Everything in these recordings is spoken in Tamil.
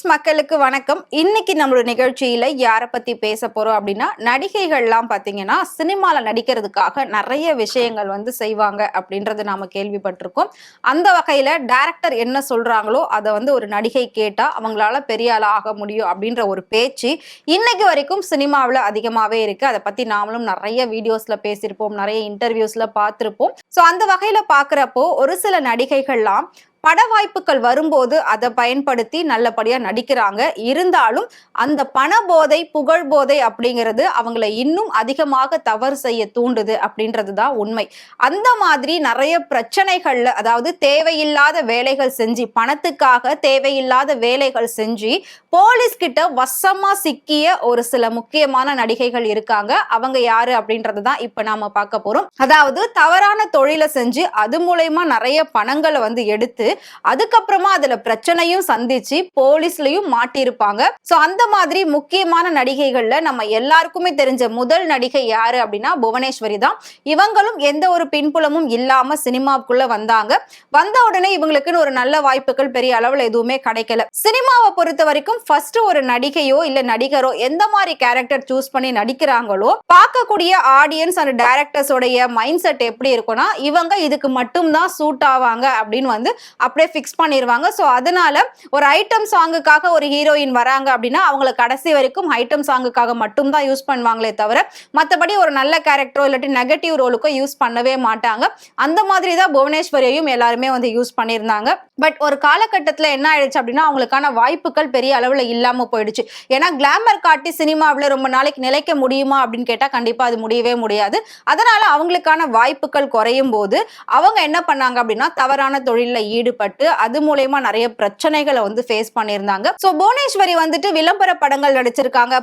வியூவர்ஸ் மக்களுக்கு வணக்கம். இன்னைக்கு நம்மளோட நிகழ்ச்சியில யாரை பத்தி பேச போறோம் அப்படின்னா, நடிகைகள்லாம் பாத்தீங்கன்னா சினிமால நடிக்கிறதுக்காக நிறைய விஷயங்கள் வந்து செய்வாங்க அப்படின்றது நாம கேள்விப்பட்டிருக்கோம். அந்த வகையில டைரக்டர் என்ன சொல்றாங்களோ அதை வந்து ஒரு நடிகை கேட்டா அவங்களால பெரிய ஆளா ஆக முடியும் அப்படின்ற ஒரு பேச்சு இன்னைக்கு வரைக்கும் சினிமாவில் அதிகமாவே இருக்கு. அதை பத்தி நாமளும் நிறைய வீடியோஸ்ல பேசியிருப்போம், நிறைய இன்டர்வியூஸ்ல பார்த்திருப்போம். ஸோ அந்த வகையில பாக்குறப்போ ஒரு சில நடிகைகள்லாம் பட வாய்ப்புகள் வரும்போது அதை பயன்படுத்தி நல்லபடியா நடிக்கிறாங்க. இருந்தாலும் அந்த பண போதை, புகழ் போதை அப்படிங்கிறது அவங்களை இன்னும் அதிகமாக தவறு செய்ய தூண்டுது அப்படின்றதுதான் உண்மை. அந்த மாதிரி நிறைய பிரச்சனைகள்ல, அதாவது தேவையில்லாத வேலைகள் செஞ்சு, பணத்துக்காக தேவையில்லாத வேலைகள் செஞ்சு போலீஸ் கிட்ட வசமா சிக்கிய ஒரு சில முக்கியமான நடிகைகள் இருக்காங்க. அவங்க யாரு அப்படின்றது தான் இப்ப நாம பார்க்க போறோம். அதாவது தவறான தொழிலை செஞ்சு அது மூலயமா நிறைய பணங்களை வந்து எடுத்து அதுக்கப்புறமா அதுல பிரச்சனையும் சந்திச்சு போலீஸ்லயும் மாட்டிருப்பாங்க. சோ அந்த மாதிரி முக்கியமான நடிகைகள்ல நம்ம எல்லாருக்குமே தெரிஞ்ச முதல் நடிகை யாரு அப்படின்னா புவனேஸ்வரி தான். இவங்களும் எந்த ஒரு பின்புலமும் இல்லாம சினிமாவுக்குள்ள வந்தாங்க. வந்த உடனே இவங்களுக்குன்னு ஒரு நல்ல வாய்ப்புகள் பெரிய அளவுல எதுவுமே கிடைக்கல. சினிமாவை பொறுத்த வரைக்கும் ஃபர்ஸ்ட் ஒரு நடிகையோ இல்ல நடிகரோ எந்த மாதிரி கேரக்டர் சூஸ் பண்ணி நடிக்கிறாங்களோ பார்க்கக்கூடிய ஆடியன்ஸ் அந்த டைரக்டர்ஸோடைய மைண்ட் செட் எப்படி இருக்கும்னா, இவங்க இதுக்கு மட்டும் தான் சூட் ஆவாங்க அப்படின்னு வந்து அப்படியே ஃபிக்ஸ் பண்ணிடுவாங்க. ஸோ அதனால ஒரு ஐட்டம் சாங்குக்காக ஒரு ஹீரோயின் வராங்க அப்படின்னா அவங்களை கடைசி வரைக்கும் ஐட்டம் சாங்குக்காக மட்டும் தான் யூஸ் பண்ணுவாங்களே தவிர மற்றபடி ஒரு நல்ல கேரக்டரோ இல்லாட்டி நெகட்டிவ் ரோலுக்கோ யூஸ் பண்ணவே மாட்டாங்க. அந்த மாதிரி தான் புவனேஸ்வரியையும் எல்லாருமே வந்து யூஸ் பண்ணியிருந்தாங்க. பட் ஒரு காலகட்டத்தில் என்ன ஆயிடுச்சு அப்படின்னா அவங்களுக்கான வாய்ப்புகள் பெரிய அளவில் இல்லாம போயிடுச்சு. ஏன்னா கிளாமர் காட்டி சினிமாவில் ரொம்ப நாளைக்கு நிலைக்க முடியுமா அப்படின்னு கேட்டால் கண்டிப்பா அது முடியவே முடியாது. அதனால அவங்களுக்கான வாய்ப்புகள் குறையும் போது அவங்க என்ன பண்ணாங்க அப்படின்னா தவறான தொழிலில் ஈடுபட்டு அது மூலமா நிறைய பிரச்சனைகளை வந்து ஃபேஸ் பண்ணியிருந்தாங்க. சோ புவனேஸ்வரி வந்துட்டு விளம்பர படங்கள் நடிச்சிருக்காங்க.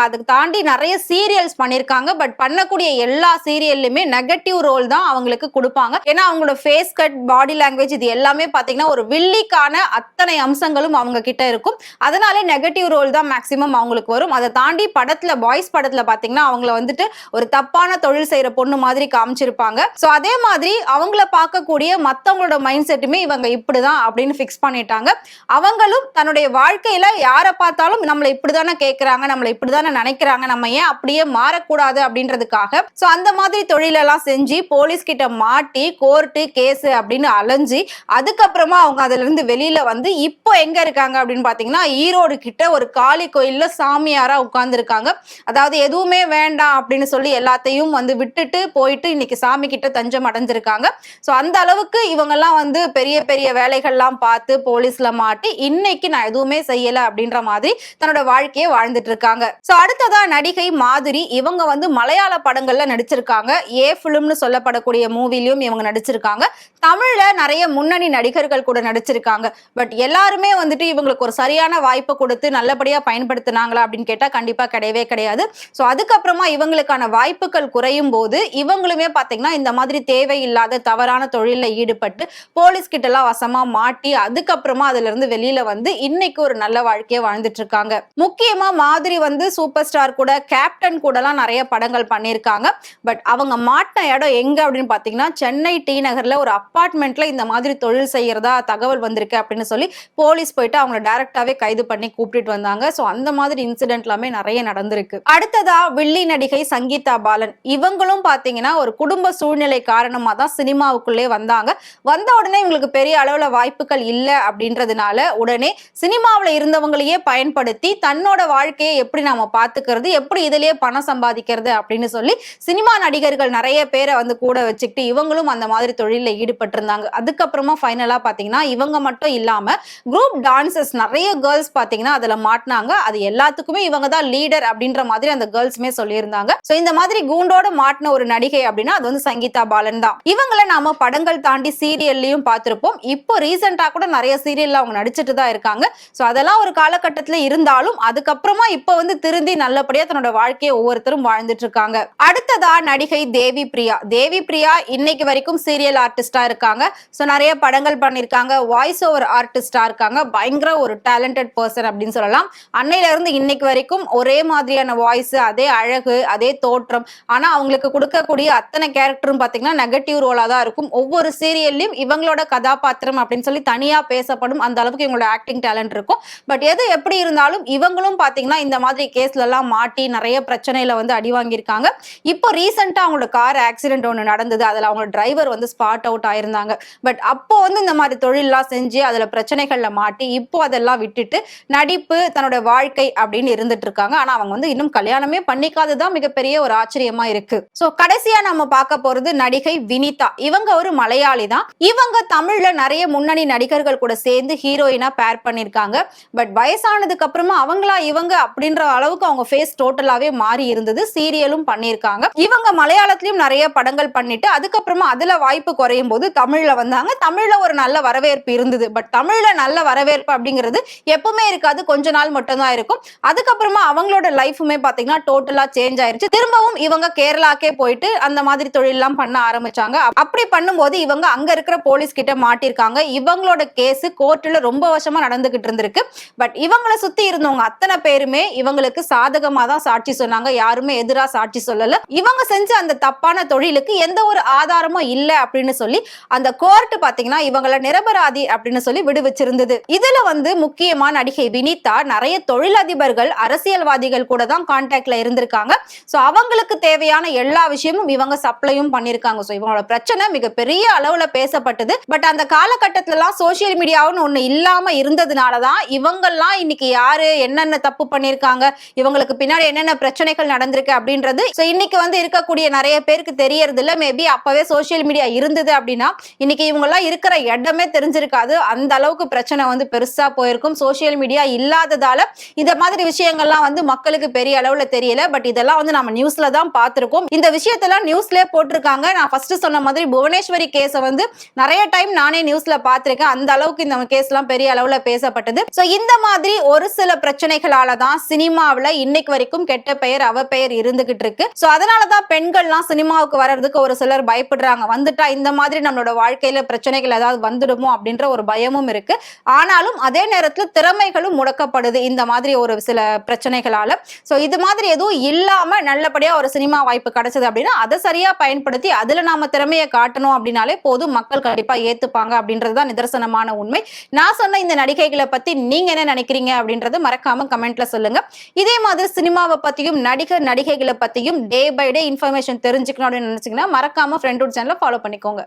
அதுக்கு தாண்டி நிறைய சீரியல்ஸ் பண்ணிருக்காங்க. பட் பண்ணக்கூடிய எல்லா சீரியல்லுமே நெகட்டிவ் ரோல் தான் அவங்களுக்கு கொடுப்பாங்க. ஏன்னா அவங்களோட ஃபேஸ் கட், பாடி லாங்குவேஜ் இது எல்லாமே பாத்தீங்கன்னா ஒரு வில்லிக்கான அத்தனை அம்சங்களும் அவங்க கிட்ட இருக்கும். அதனால நெகட்டிவ் ரோல் தான் மேக்சிமம் அவங்களுக்கு வரும். அதை தாண்டி படத்துல, பாய்ஸ் படத்துல பாத்தீங்கன்னா அவங்கள வந்துட்டு ஒரு தப்பான தொழில் செய்யற பொண்ணு மாதிரி காமிச்சிருப்பாங்க. சோ அதே மாதிரி அவங்கள பார்க்கக்கூடிய மத்தவங்களோட மைண்ட் செட்டுமே இவங்க இப்படிதான் அப்படின்னு ஃபிக்ஸ் பண்ணிட்டாங்க. அவங்களும் தன்னுடைய வாழ்க்கையில யாரை பார்த்தாலும் நம்மளை இப்படிதானே கேட்கிறாங்க, நம்மளை இப்படிதானே நினைக்கிறாங்க, நம்ம ஏன் அப்படியே மாறக்கூடாது அப்படின்றதுக்காக சோ அந்த மாதிரி தொழிலெல்லாம் செஞ்சு போலீஸ் கிட்ட மாட்டி கோர்ட்டு கேஸ் அப்படின்னு அலைஞ்சி அதுக்கப்புறமா அவங்க அதுல இருந்து வெளியில வந்து இப்போ எங்க இருக்காங்க அப்படின்னு பாத்தீங்கன்னா ஈரோடு கிட்ட ஒரு காளி கோயில்ல சாமியாரா உட்கார்ந்து இருக்காங்க. அதாவது எதுவுமே வேண்டாம் அப்படின்னு சொல்லி எல்லாத்தையும் வந்து விட்டுட்டு போயிட்டு இன்னைக்கு சாமி கிட்ட தஞ்சம் அடைஞ்சிருக்காங்க. சோ அந்த அளவுக்கு இவங்கெல்லாம் வந்து பெரிய பெரிய வேலைகள்லாம் பார்த்து போலீஸ்ல மாட்டி இன்னைக்கு நான் எதுவுமே செய்யல அப்படின்ற மாதிரி தன்னோட வாழ்க்கையை வாழ்ந்துட்டு இருக்காங்க. சோ அடுத்ததா நடிகை மாதுரி. இவங்க வந்து மலையாள படங்கள்ல நடிச்சிருக்காங்க. ஏ பிலிம்னு சொல்லப்படக்கூடிய மூவிலையும் இவங்க நடிச்சிருக்காங்க. தமிழ்ல நிறைய முன்னணி நடிகர்கள் கூட நடிச்சிருக்காங்க. பட் எல்லாருமே வந்துட்டு இவங்களுக்கு ஒரு சரியான வாய்ப்பை கொடுத்து நல்லபடியா பயன்படுத்தினாங்களா அப்படின்னு கேட்டா கண்டிப்பா கிடையவே கிடையாது. சோ அதுக்கப்புறமா இவங்களுக்கான வாய்ப்புகள் குறையும் போது இவங்களுமே பாத்தீங்கன்னா இந்த மாதிரி தேவையில்லாத தவறான தொழில ஈடுபட்டு போலீஸ் கிட்ட எல்லாம் வசமா மாட்டி அதுக்கப்புறமா அதுல இருந்து வெளியில வந்து இன்னைக்கு ஒரு நல்ல வாழ்க்கையை வாழ்ந்துட்டு இருக்காங்க. முக்கியமா மாதிரி வந்து சூப்பர் ஸ்டார் கூட, கேப்டன் கூட எல்லாம் நிறைய படங்கள் பண்ணியிருக்காங்க. பட் அவங்க மாட்டின இடம் எங்க அப்படின்னு பாத்தீங்கன்னா சென்னை டி நகர்ல ஒரு அபார்ட்மெண்ட்ல இந்த மாதிரி தொழில் செய்யறதா தகவல் வந்திருக்கு அப்படின்னு சொல்லி போலீஸ் போயிட்டு அவங்க டைரக்டாவே கைது பண்ணி கூப்பிட்டு வந்தாங்க. சோ அந்த மாதிரி இன்சிடென்ட் எல்லாமே நிறைய நடந்திருக்கு. அடுத்ததா வில்லி நடிகை சங்கீதா பாலன். இவங்களும் பாத்தீங்கன்னா ஒரு குடும்ப சூழ்நிலை காரணமா தான் சினிமாவுக்குள்ளே வந்தாங்க. வந்த உடனே இவங்களுக்கு பெரிய அளவுல வாய்ப்புகள் இல்ல அப்படின்றதுனால உடனே சினிமாவுல இருந்தவங்களையே பயன்படுத்தி தன்னோட வாழ்க்கையை எப்படி நாம பாத்துக்கிறது, எப்படி இதுலயே பணம் சம்பாதிக்கிறது அப்படின்னு சொல்லி சினிமா நடிகர்கள் நிறைய பேரை வந்து கூட வச்சுக்கிட்டு இவங்களும் அந்த மாதிரி தொழில ஈடுபட்டு இருந்தாங்க. அதுக்கப்புறமா ஃபைனலா பாத்தீங்கன்னா இவங்க மட்டும் இல்லாம குரூப் டான்சர்ஸ் நிறைய கேர்ள்ஸ் பாத்தீங்கன்னா அதுல மாட்டினாங்க. அது எல்லாத்துக்குமே இவங்க தான் லீடர் அப்படின்ற மாதிரி அந்த கேர்ள்ஸுமே சொல்லியிருந்தாங்க. சோ இந்த மாதிரி கூண்டோட மாட்டின ஒரு நடிகை அப்படின்னா அது வந்து சங்கீதா பாலன் தான். இவங்களை நாம படங்கள் தாண்டி சீரியல்லையும் பார்த்திருப்போம். இப்போ ரீசெண்டா கூட நிறைய சீரியல்ல அவங்க நடிச்சிட்டு தான் இருக்காங்க. சோ அதெல்லாம் ஒரு காலகட்டத்துல இருந்தாலும் அதுக்கப்புறமா இப்ப வந்து திருந்தி நல்லபடியா தன்னோட வாழ்க்கையை ஒவ்வொருத்தரும் வாழ்ந்துட்டு இருக்காங்க. அடுத்ததா நடிகை தேவி பிரியா. தேவி பிரியா இன்னைக்கு வரைக்கும் சீரியல் ஆர்டிஸ்டா இருக்காங்க. சோ நிறைய படங்கள் பண்ணிருக்காங்க. வாய்ஸ் ஓவர் ஆர்டிஸ்டா இருக்காங்க. பயங்கர ஒரு டேலண்டட் பர்சன் அப்படின்னு சொல்லலாம். அன்னையில இருந்து இன்னைக்கு வரைக்கும் ஒரே மாதிரியான வாய்ஸ், அதே அழகு, அதே தோற்றம். ஆனா அவங்களுக்கு கொடுக்கக்கூடிய அத்தனை கேரக்டரும் பாத்தீங்கன்னா நெகட்டிவ் ரோலா தான் இருக்கும். ஒவ்வொரு சீரியல்லையும் இவங்களோட இவங்களோட கதாபாத்திரம் அப்படின்னு சொல்லி தனியா பேசப்படும். அந்த அளவுக்கு இவங்களோட ஆக்டிங் டேலண்ட் இருக்கும். பட் எது எப்படி இருந்தாலும் இவங்களும் பாத்தீங்கன்னா இந்த மாதிரி கேஸ்ல எல்லாம் மாட்டி நிறைய பிரச்சனையில வந்து அடி வாங்கியிருக்காங்க. இப்போ ரீசெண்டா அவங்களோட கார் ஆக்சிடென்ட் ஒன்று நடந்தது. அதுல அவங்க டிரைவர் வந்து ஸ்பாட் அவுட் ஆயிருந்தாங்க. பட் அப்போ வந்து இந்த மாதிரி தொழிலெல்லாம் செஞ்சு அதுல பிரச்சனைகள்ல மாட்டி இப்போ அதெல்லாம் விட்டுட்டு நடிப்பு தன்னோட வாழ்க்கை அப்படின்னு இருந்துட்டு இருக்காங்க. ஆனா அவங்க வந்து இன்னும் கல்யாணமே பண்ணிக்காததான் மிகப்பெரிய ஒரு ஆச்சரியமா இருக்கு. சோ கடைசியா நம்ம பார்க்க போறது நடிகை வினிதா. இவங்க ஒரு மலையாளி தான். இவங்க தமிழ்ல நிறைய முன்னணி நடிகர்கள் கூட சேர்ந்து ஹீரோயினா பேர் பண்ணிருக்காங்க. பட் வயசானதுக்கு அப்புறமா அவங்களா இவங்க அப்படின்ற அளவுக்கு அவங்க ஃபேஸ் டோட்டலாவே மாறி இருந்தது. சீரியலும் பண்ணிருக்காங்க. இவங்க மலையாளத்திலயும் நிறைய படங்கள் பண்ணிட்டு அதுக்கப்புறமா அதுல வாய்ப்பு குறையும் போது தமிழ்ல வந்தாங்க. தமிழ்ல ஒரு நல்ல வரவேற்பு இருந்தது. பட் தமிழ்ல நல்ல வரவேற்பு அப்படிங்கிறது எப்பவுமே இருக்காது, கொஞ்ச நாள் மட்டும் தான் இருக்கும். அதுக்கப்புறமா அவங்களோட லைஃபுமே பாத்தீங்கன்னா டோட்டலா சேஞ்ச் ஆயிருச்சு. திரும்பவும் இவங்க கேரளாக்கே போயிட்டு அந்த மாதிரி தொழில் எல்லாம் பண்ண ஆரம்பிச்சாங்க. அப்படி பண்ணும்போது இவங்க அங்க இருக்கிற போலீஸ் கிட்ட மாட்டிருக்காங்க. இவங்களோட கேஸ் கோர்ட்ல ரொம்ப வருஷமா நடந்துகிட்டு இருந்திருக்கு. பட் இவங்களை சுத்தி இருந்தவங்க அத்தனை பேருமே இவங்களுக்கு சாதகமா தான் சாட்சி சொன்னாங்க. யாருமே எதிரா சாட்சி சொல்லல. இவங்க செஞ்ச அந்த தப்பான தொழிலுக்கு எந்த ஒரு ஆதாரமும் இல்ல அப்படின்னு சொல்லி அந்த கோர்ட் பாத்தீங்கன்னா இவங்களை நிரபராதி அப்படின்னு சொல்லி விடுவிச்சிருந்தது. இதுல வந்து முக்கியமா நடிகை வினிதா நிறைய தொழிலதிபர்கள் அரசியல்வாதிகள் கூட தான் கான்டாக்ட்ல இருந்திருக்காங்க. சோ அவங்களுக்கு தேவையான எல்லா விஷயமும் இவங்க சப்ளையும் பண்ணிருக்காங்க. சோ இவங்களோட பிரச்சனை மிகப்பெரிய அளவுல பேசப்பட்டது. பட் அந்த காலகட்டத்துல எல்லாம் சோசியல் மீடியாவுன்னு ஒண்ணு இல்லாம இருந்ததுனாலதான் இவங்கெல்லாம் இன்னைக்கு யாரு என்னென்ன தப்பு பண்ணிருக்காங்க, இவங்களுக்கு பின்னாடி என்னென்ன பிரச்சனைகள் நடந்திருக்கு அப்படின்றது இன்னைக்கு வந்து இருக்கக்கூடிய நிறைய பேருக்கு தெரியறது இல்ல. மேபி அப்பவே சோசியல் மீடியா இருந்தது அப்படின்னா இன்னைக்கு இவங்க எல்லாம் இருக்கிற இடமே தெரிஞ்சிருக்காது. அந்த அளவுக்கு பிரச்சனை வந்து பெருசா போயிருக்கும். சோசியல் மீடியா இல்லாததால இந்த மாதிரி விஷயங்கள்லாம் வந்து மக்களுக்கு பெரிய அளவுல தெரியல. பட் இதெல்லாம் வந்து நம்ம நியூஸ்ல தான் பார்த்திருக்கோம். இந்த விஷயத்தெல்லாம் நியூஸ்லயே போட்டிருக்காங்க. நான் ஃபர்ஸ்ட் சொன்ன மாதிரி புவனேஸ்வரி கேஸ வந்து நிறைய டைம் நானே நியூஸ்ல பார்த்திருக்கேன். அந்த அளவுக்கு இந்த கேஸ் எல்லாம் பெரிய அளவுல பேசப்பட்டது. சோ இந்த மாதிரி ஒரு சில பிரச்சனைகளால தான் சினிமாவுல இன்னைக்கு வரைக்கும் கெட்ட பெயர் அவ பெயர் இருந்துகிட்டு இருக்கு. சோ அதனாலதான் பெண்கள்லாம் சினிமாவுக்கு வர்றதுக்கு ஒரு சிலர் பயப்படுறாங்க. வந்துட்டா இந்த மாதிரி நம்மளோட வாழ்க்கையில பிரச்சனைகள் ஏதாவது வந்துடுமோ அப்படின்ற ஒரு பயமும் இருக்கு. ஆனாலும் அதே நேரத்துல திறமைகளும் முடக்கப்படுது இந்த மாதிரி ஒரு சில பிரச்சனைகளால. சோ இது மாதிரி எதுவும் இல்லாம நல்லபடியா ஒரு சினிமா வாய்ப்பு கிடைச்சது அப்படின்னா அதை சரியா பயன்படுத்தி அதுல நாம திறமையை காட்டணும் அப்படின்னாலே போதும், மக்கள் கண்டிப்பா ஏத்துப்பாங்க அப்படின்றதுதான் நிதர்சனமான உண்மை. நான் சொன்ன இந்த நடிகைகளை பத்தி நீங்க என்ன நினைக்கிறீங்க அப்படின்றத மறக்காம கமெண்ட்ல சொல்லுங்க. இதே மாதிரி சினிமாவை பத்தியும் நடிகர் நடிகைகளை பத்தியும் டே பை டே இன்ஃபர்மேஷன் தெரிஞ்சுக்கணும் அப்படின்னு நினைச்சீங்கன்னா மறக்காம ஃப்ரெண்ட் சேனலை ஃபாலோ பண்ணிக்கோங்க.